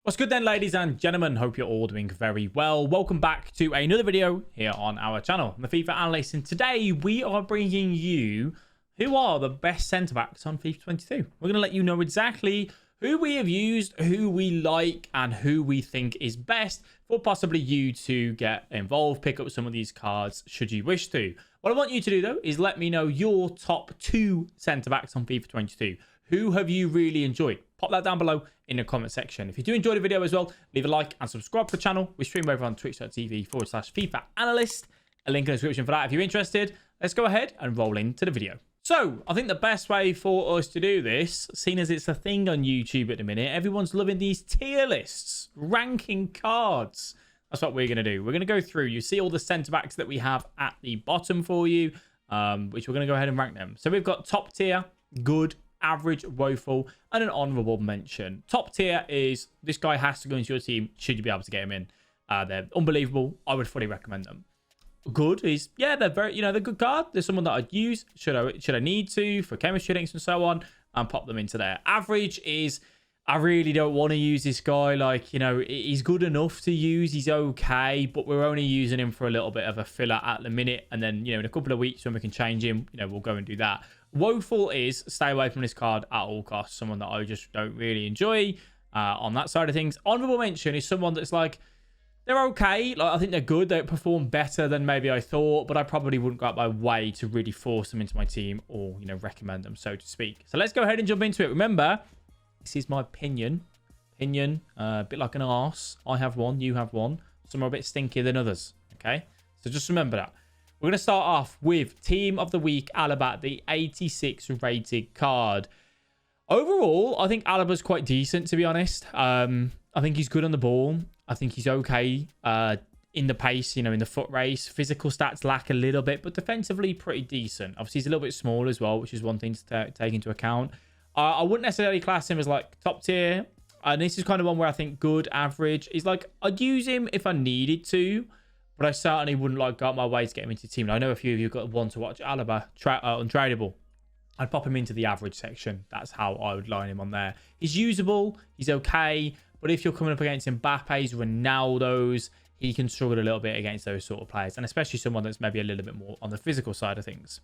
What's good then, ladies and gentlemen? Hope you're all doing very well. Welcome back to another video here on our channel, the FIFA Analyst. And today we are bringing you who are the best centre-backs on FIFA 22. We're going to let you know exactly who we have used, who we like, and who we think is best for possibly you to get involved, pick up some of these cards should you wish to. What I want you to do, though, is let me know your top 2 centre-backs on FIFA 22. Who have you really enjoyed? Pop that down below in the comment section. If you do enjoy the video as well, leave a like and subscribe to the channel. We stream over on twitch.tv/FIFA Analyst. A link in the description for that if you're interested. Let's go ahead and roll into the video. So, I think the best way for us to do this, seeing as it's a thing on YouTube at the minute, everyone's loving these tier lists, ranking cards. That's what we're going to do. We're going to go through. You see all the centre-backs that we have at the bottom for you, which we're going to go ahead and rank them. So, we've got top tier, good, average, woeful, and an honourable mention. Top tier is this guy has to go into your team should you be able to get him in. They're unbelievable. I would fully recommend them. Good is, yeah, they're very, they're good card. There's someone that I'd use should I need to for chemistry links and so on, and pop them into there. Average is, I really don't want to use this guy. Like, he's good enough to use. He's okay, but we're only using him for a little bit of a filler at the minute. And then, in a couple of weeks when we can change him, we'll go and do that. Woeful is stay away from this card at all costs. Someone that I just don't really enjoy on that side of things. Honourable mention is someone that's like, they're okay. Like, I think they're good. They perform better than maybe I thought, but I probably wouldn't go out my way to really force them into my team or, recommend them, so to speak. So let's go ahead and jump into it. Remember, this is my opinion. A bit like an arse. I have one, you have one. Some are a bit stinkier than others. Okay? So just remember that. We're going to start off with Team of the Week, Alaba, the 86 rated card. Overall, I think Alaba's quite decent, to be honest. I think he's good on the ball. I think he's okay in the pace, in the foot race. Physical stats lack a little bit, but defensively pretty decent. Obviously, he's a little bit small as well, which is one thing to take into account. I wouldn't necessarily class him as like top tier. And this is kind of one where I think good, average. He's like, I'd use him if I needed to, but I certainly wouldn't go out my way to get him into the team. And I know a few of you got one to watch Alaba, untradeable. I'd pop him into the average section. That's how I would line him on there. He's usable. He's okay. But if you're coming up against Mbappe's, Ronaldo's, he can struggle a little bit against those sort of players. And especially someone that's maybe a little bit more on the physical side of things.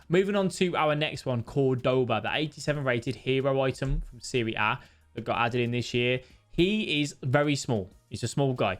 Moving on to our next one, Cordoba, the 87 rated hero item from Serie A that got added in this year. He is very small. He's a small guy.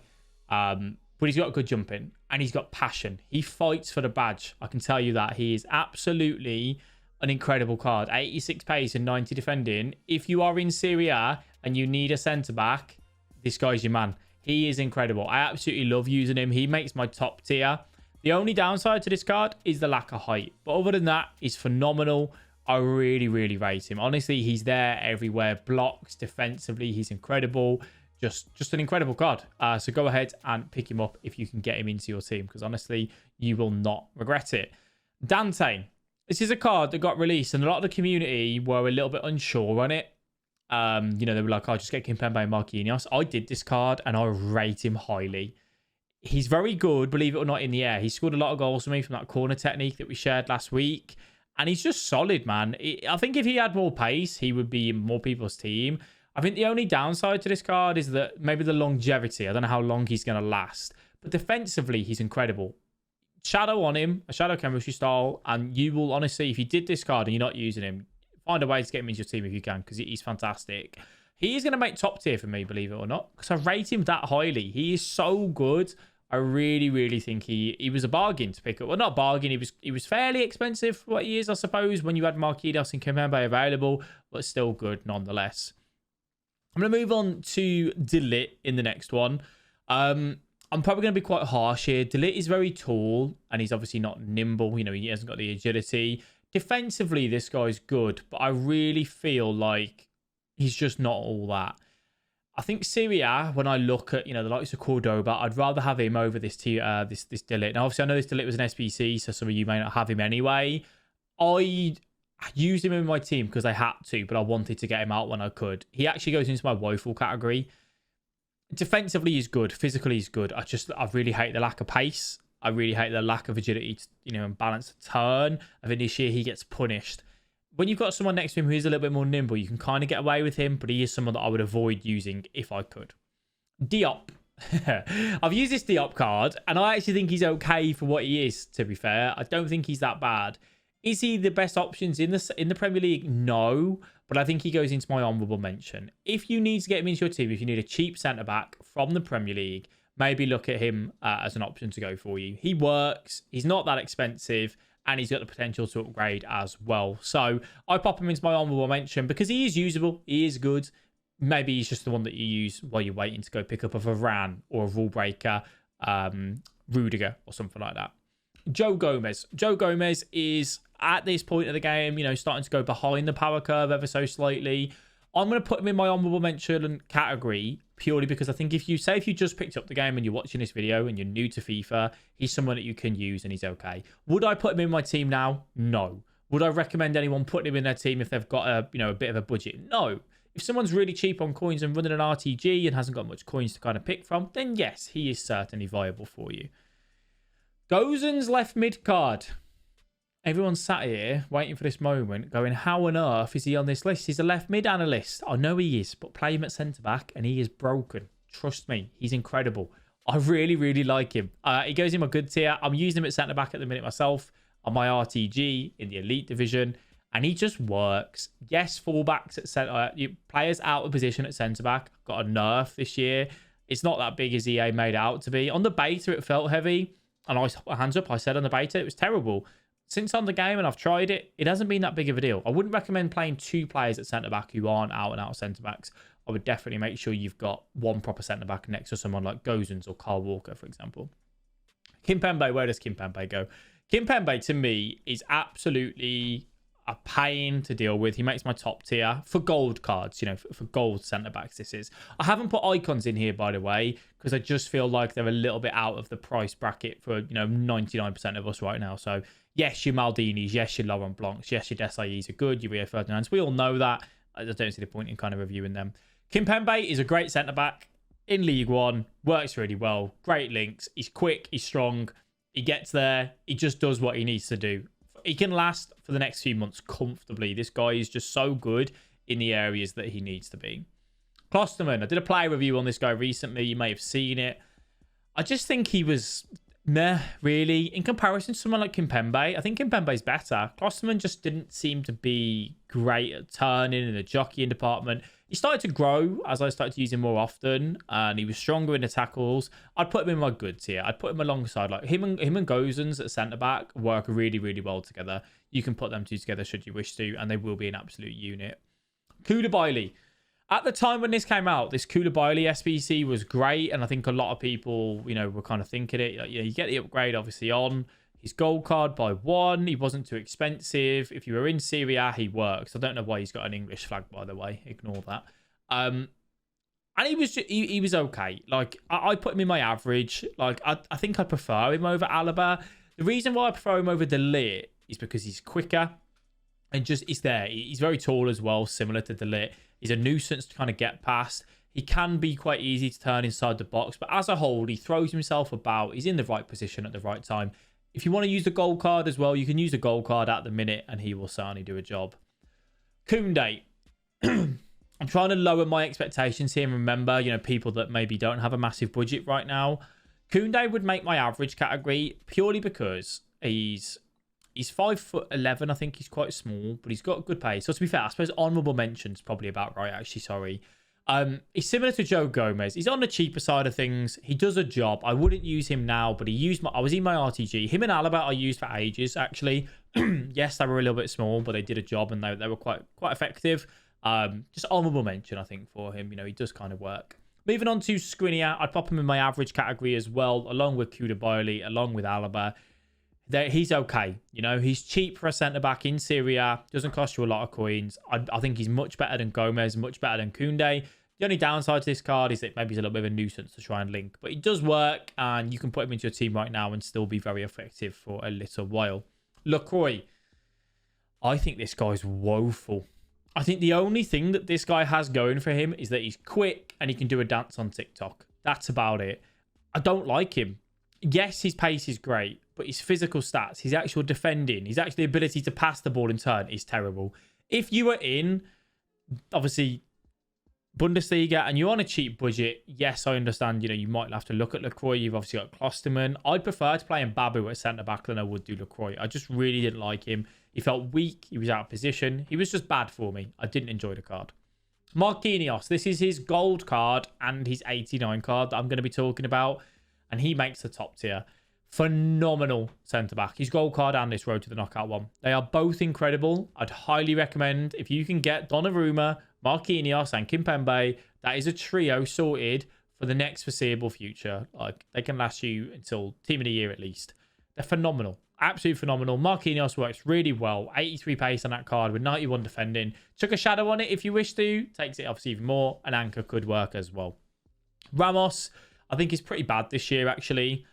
But he's got good jumping and he's got passion. He fights for the badge. I can tell you that. He is absolutely an incredible card. 86 pace and 90 defending. If you are in Serie A and you need a centre-back, this guy's your man. He is incredible. I absolutely love using him. He makes my top tier. The only downside to this card is the lack of height. But other than that, he's phenomenal. I really, really rate him. Honestly, he's there everywhere. Blocks, defensively, he's incredible. Just an incredible card. So go ahead and pick him up if you can get him into your team, because honestly, you will not regret it. Dante. This is a card that got released, and a lot of the community were a little bit unsure on it. They were like, "Oh, just get Kimpembe and Marquinhos." I did this card, and I rate him highly. He's very good, believe it or not, in the air. He scored a lot of goals for me from that corner technique that we shared last week. And he's just solid, man. I think if he had more pace, he would be in more people's team. I think the only downside to this card is that maybe the longevity. I don't know how long he's going to last. But defensively, he's incredible. Shadow on him, a shadow chemistry style. And you will, honestly, if you did this card and you're not using him, find a way to get him into your team if you can, because he's fantastic. He is going to make top tier for me, believe it or not, because I rate him that highly. He is so good. I really, really think he was a bargain to pick up. Well, not a bargain. He was fairly expensive for what he is, I suppose, when you had Marquinhos and Kimpembe available, but still good nonetheless. I'm going to move on to Ligt in the next one. I'm probably going to be quite harsh here. Ligt is very tall, and he's obviously not nimble. He hasn't got the agility. Defensively, this guy's good, but I really feel like he's just not all that. I think Serie A, when I look at, the likes of Cordoba, I'd rather have him over this Ligt. Now, obviously, I know this Ligt was an SBC, so some of you may not have him anyway. I used him in my team because I had to, but I wanted to get him out when I could. He actually goes into my woeful category. Defensively, he's good. Physically, he's good. I really hate the lack of pace. I really hate the lack of agility, and balance to turn. I think this year he gets punished when you've got someone next to him who is a little bit more nimble, you can kind of get away with him, but he is someone that I would avoid using if I could. Diop. I've used this Diop card, and I actually think he's okay for what he is, to be fair. I don't think he's that bad. Is he the best options in the Premier League? No, but I think he goes into my honourable mention. If you need to get him into your team, if you need a cheap centre-back from the Premier League, maybe look at him as an option to go for you. He works, he's not that expensive, and he's got the potential to upgrade as well. So I pop him into my honourable mention because he is usable, he is good. Maybe he's just the one that you use while you're waiting to go pick up a Varane or a rule breaker, Rudiger or something like that. Joe Gomez. Joe Gomez is, at this point of the game, you know, starting to go behind the power curve ever so slightly. I'm going to put him in my honourable mention category purely because I think if you just picked up the game and you're watching this video and you're new to FIFA, he's someone that you can use and he's okay. Would I put him in my team now? No. Would I recommend anyone putting him in their team if they've got a bit of a budget? No. If someone's really cheap on coins and running an RTG and hasn't got much coins to kind of pick from, then yes, he is certainly viable for you. Gosens left mid card. Everyone's sat here waiting for this moment going, how on earth is he on this list? He's a left mid analyst. I know he is, but play him at centre-back and he is broken. Trust me, he's incredible. I really, really like him. He goes in my good tier. I'm using him at centre-back at the minute myself on my RTG in the elite division. And he just works. Yes, fullbacks at centre, players out of position at centre back got a nerf this year. It's not that big as EA made it out to be. On the beta, it felt heavy, and hands up, I said on the beta it was terrible. Since on the game and I've tried it, it hasn't been that big of a deal. I wouldn't recommend playing two players at centre back who aren't out and out centre backs. I would definitely make sure you've got one proper centre back next to someone like Gosens or Carl Walker, for example. Kimpembe, where does Kimpembe go? Kimpembe to me is absolutely a pain to deal with. He makes my top tier for gold cards, you know, for gold centre backs. This is. I haven't put icons in here, by the way, because I just feel like they're a little bit out of the price bracket for, you know, 99% of us right now. So yes, your Maldinis, yes, your Laurent Blancs, yes, your Desailly's are good, your Rio Ferdinands. We all know that. I just don't see the point in kind of reviewing them. Kimpembe is a great centre back in League One, works really well, great links. He's quick, he's strong, he gets there, he just does what he needs to do. He can last for the next few months comfortably. This guy is just so good in the areas that he needs to be. Klostermann, I did a play review on this guy recently. You may have seen it. I just think he was meh, really. In comparison to someone like Kimpembe, I think Kimpembe's better. Klostermann just didn't seem to be great at turning in the jockeying department. He started to grow as I started to use him more often, and he was stronger in the tackles. I'd put him in my good tier. I'd put him alongside like him and Gosens at centre back work really, really well together. You can put them two together should you wish to, and they will be an absolute unit. Coulibaly. At the time when this came out, this Coulibaly SBC was great, and I think a lot of people, you know, were kind of thinking it. Like, you get the upgrade obviously on his gold card by 1. He wasn't too expensive. If you were in Serie A, he works. I don't know why he's got an English flag, by the way. Ignore that. And he was okay. Like, I put him in my average. Like, I think I prefer him over Alaba. The reason why I prefer him over Ligt is because he's quicker and just he's there. He's very tall as well, similar to Ligt. He's a nuisance to kind of get past. He can be quite easy to turn inside the box, but as a whole, he throws himself about. He's in the right position at the right time. If you want to use the gold card as well, you can use the gold card at the minute and he will certainly do a job. Kounde. I'm trying to lower my expectations here and remember, you know, people that maybe don't have a massive budget right now. Kounde would make my average category purely because he's 5'11". I think he's quite small, but he's got good pace. So to be fair, I suppose honourable mention's probably about right, actually, sorry. He's similar to Joe Gomez. He's on the cheaper side of things. He does a job. I wouldn't use him now, but I was in my RTG. Him and Alaba I used for ages, actually. Yes, they were a little bit small, but they did a job and they were quite effective. Just honourable mention, I think, for him. You know, he does kind of work. Moving on to Skriniar, I'd pop him in my average category as well, along with Coulibaly, along with Alaba. He's okay. You know, he's cheap for a centre-back in Serie A. Doesn't cost you a lot of coins. I think he's much better than Gomez, much better than Kounde. The only downside to this card is that maybe he's a little bit of a nuisance to try and link. But he does work, and you can put him into your team right now and still be very effective for a little while. Lacroix. I think this guy's woeful. I think the only thing that this guy has going for him is that he's quick and he can do a dance on TikTok. That's about it. I don't like him. yes, his pace is great, but his physical stats, his actual defending, his actual ability to pass the ball in turn is terrible. If you were in, obviously, Bundesliga and you're on a cheap budget, yes, I understand, you know, you might have to look at Lacroix. You've obviously got Klostermann. I'd prefer to play in Babu at centre-back than I would do Lacroix. I just really didn't like him. He felt weak. He was out of position. He was just bad for me. I didn't enjoy the card. Marquinhos. This is his gold card and his 89 card that I'm going to be talking about. And he makes the top tier. Phenomenal centre-back. His gold card and this road to the knockout one. They are both incredible. I'd highly recommend, if you can get Donnarumma, Marquinhos and Kimpembe, that is a trio sorted for the next foreseeable future. Like, they can last you until team of the year at least. They're phenomenal. Absolutely phenomenal. Marquinhos works really well. 83 pace on that card with 91 defending. Chuck a shadow on it if you wish to. Takes it obviously even more. An anchor could work as well. Ramos, I think is pretty bad this year actually.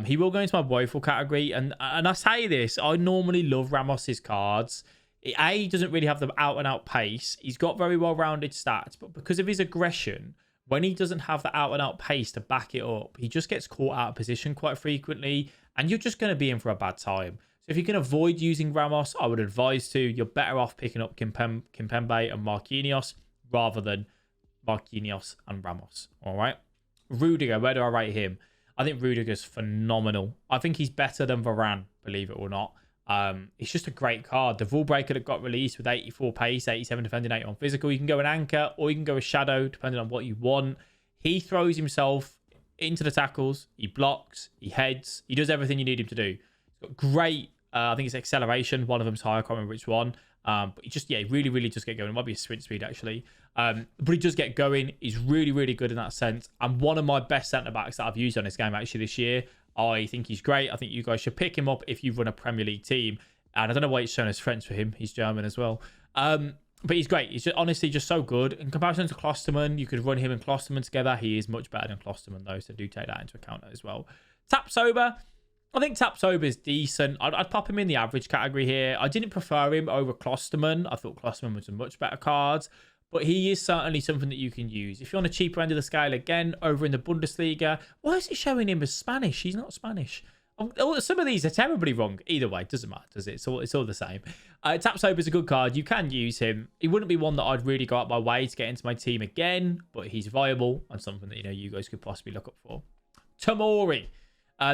He will go into my woeful category. And I say this, I normally love Ramos's cards. He doesn't really have the out-and-out pace. He's got very well-rounded stats. But because of his aggression, when he doesn't have the out-and-out pace to back it up, he just gets caught out of position quite frequently. And you're just going to be in for a bad time. So if you can avoid using Ramos, I would advise to. You're better off picking up Kimpembe and Marquinhos rather than Marquinhos and Ramos. All right. Rudiger, where do I rate him? I think Rudiger's phenomenal. I think he's better than Varane, believe it or not. It's just a great card. The rule breaker that got released with 84 pace, 87 defending, 8 on physical. You can go an anchor or you can go a shadow, depending on what you want. He throws himself into the tackles. He blocks. He heads. He does everything you need him to do. He's got great, I think it's acceleration. One of them's higher. I can't remember which one. But he just, really does get going. It might be a sprint speed, actually. But he does get going. He's really good in that sense. And one of my best centre-backs that I've used on this game, actually, this year. I think he's great. I think you guys should pick him up if you run a Premier League team. And I don't know why it's shown as French for him. He's German as well. But he's great. He's just, honestly just so good. In comparison to Klostermann, you could run him and Klostermann together. He is much better than Klostermann, though. So do take that into account as well. Tapsoba. I think Tapsoba is decent. I'd pop him in the average category here. I didn't prefer him over Klostermann. I thought Klostermann was a much better card. But he is certainly something that you can use. If you're on a cheaper end of the scale, again, over in the Bundesliga, why is it showing him as Spanish? He's not Spanish. Some of these are terribly wrong. Either way, it doesn't matter, does it? It's all the same. Tapsoba is a good card. You can use him. He wouldn't be one that I'd really go out my way to get into my team again, but he's viable and something that, you know, you guys could possibly look up for. Tomori.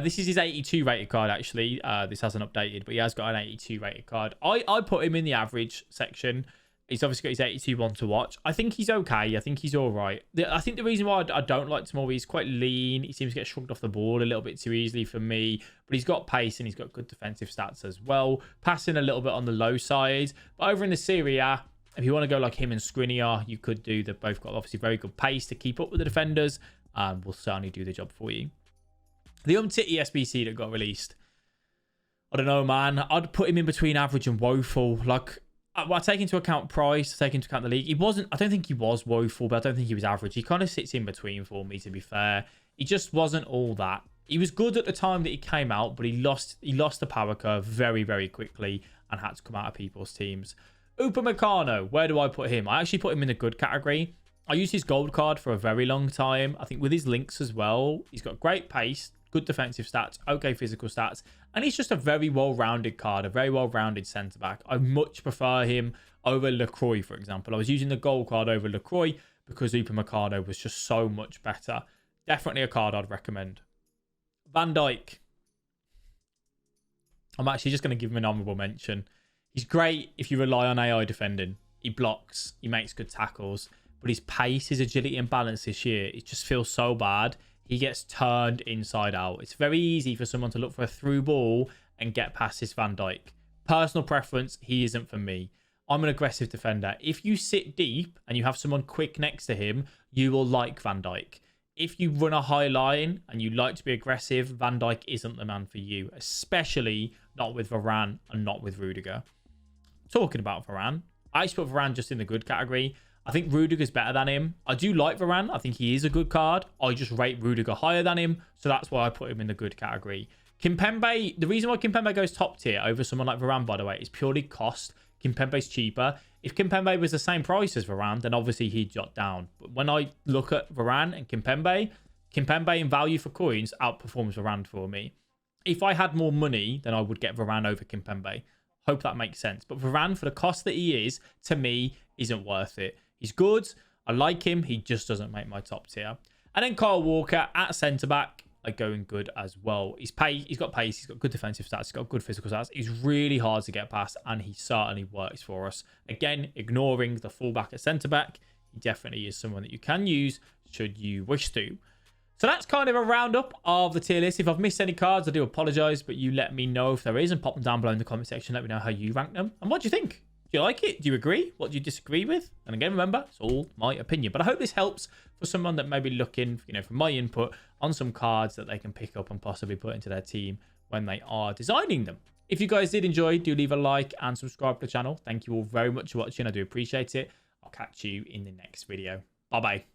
This is his 82 rated card, actually. This hasn't updated, but he has got an 82 rated card. I put him in the average section. He's obviously got his 82 one to watch. I think he's okay. I think he's all right. I think the reason why I don't like Tomori, he's quite lean. He seems to get shrugged off the ball a little bit too easily for me. But he's got pace and he's got good defensive stats as well. Passing a little bit on the low side. But over in the Serie A, if you want to go like him and Skriniar, you could do. They've both got obviously very good pace to keep up with the defenders. And will certainly do the job for you. The Umtiti SBC that got released. I don't know, man. I'd put him in between average and woeful. Like, I take into account price, take into account the league. He wasn't, I don't think he was woeful, but I don't think he was average. He kind of sits in between for me, to be fair. He just wasn't all that. He was good at the time that he came out, but he lost the power curve very quickly and had to come out of people's teams. Upamecano, where do I put him? I actually put him in the good category. I used his gold card for a very long time. I think with his links as well, he's got great pace, good defensive stats, okay physical stats, and he's just a very well-rounded card, a very well-rounded centre-back. I much prefer him over Lacroix, for example. I was using the gold card over Lacroix because Upamecano was just so much better. Definitely a card I'd recommend. Van Dijk. I'm actually just going to give him an honourable mention. He's great if you rely on AI defending. He blocks, he makes good tackles, but his pace, his agility and balance this year, it just feels so bad. He gets turned inside out. It's very easy for someone to look for a through ball and get past this Van Dijk. Personal preference, he isn't for me. I'm an aggressive defender. If you sit deep and you have someone quick next to him, you will like Van Dijk. If you run a high line and you like to be aggressive, Van Dijk isn't the man for you, especially not with Varane and not with Rudiger. Talking about Varane, I actually put Varane just in the good category. I think Rudiger's better than him. I do like Varane. I think he is a good card. I just rate Rudiger higher than him. So that's why I put him in the good category. Kimpembe, the reason why Kimpembe goes top tier over someone like Varane, by the way, is purely cost. Kimpembe's cheaper. If Kimpembe was the same price as Varane, then obviously he'd jot down. But when I look at Varane and Kimpembe, Kimpembe in value for coins outperforms Varane for me. If I had more money, then I would get Varane over Kimpembe. Hope that makes sense. But Varane, for the cost that he is, to me, isn't worth it. He's good. I like him. He just doesn't make my top tier. And then Kyle Walker at centre-back, are going good as well. He's got pace. He's got good defensive stats. He's got good physical stats. He's really hard to get past, and he certainly works for us. Again, ignoring the fullback at centre-back, he definitely is someone that you can use should you wish to. So that's kind of a roundup of the tier list. If I've missed any cards, I do apologise, but you let me know if there is and pop them down below in the comment section. Let me know how you rank them. And what do you think? Do you like it? Do you agree? What do you disagree with? And again, remember, it's all my opinion. But I hope this helps for someone that may be looking, for my input on some cards that they can pick up and possibly put into their team when they are designing them. If you guys did enjoy, do leave a like and subscribe to the channel. Thank you all very much for watching. I do appreciate it. I'll catch you in the next video. Bye-bye.